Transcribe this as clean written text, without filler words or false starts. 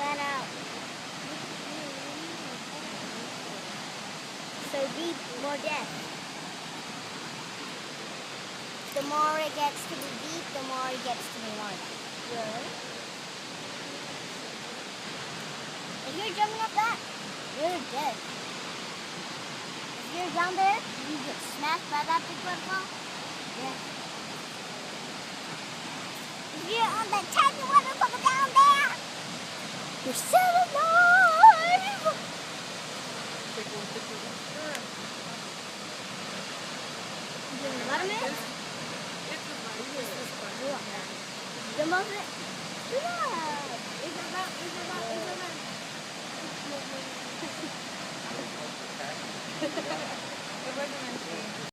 Flat out. So deep, more death. The more it gets to be deep, the more it gets to be more death. Really? If you're jumping up that, you're dead. If you're down there, you get smashed by that big waterfall. Yeah. If you're on that tiny waterfall down there, you're still alive. What a minute? Jump off it. Yeah. Is it that? It wasn't meant to be.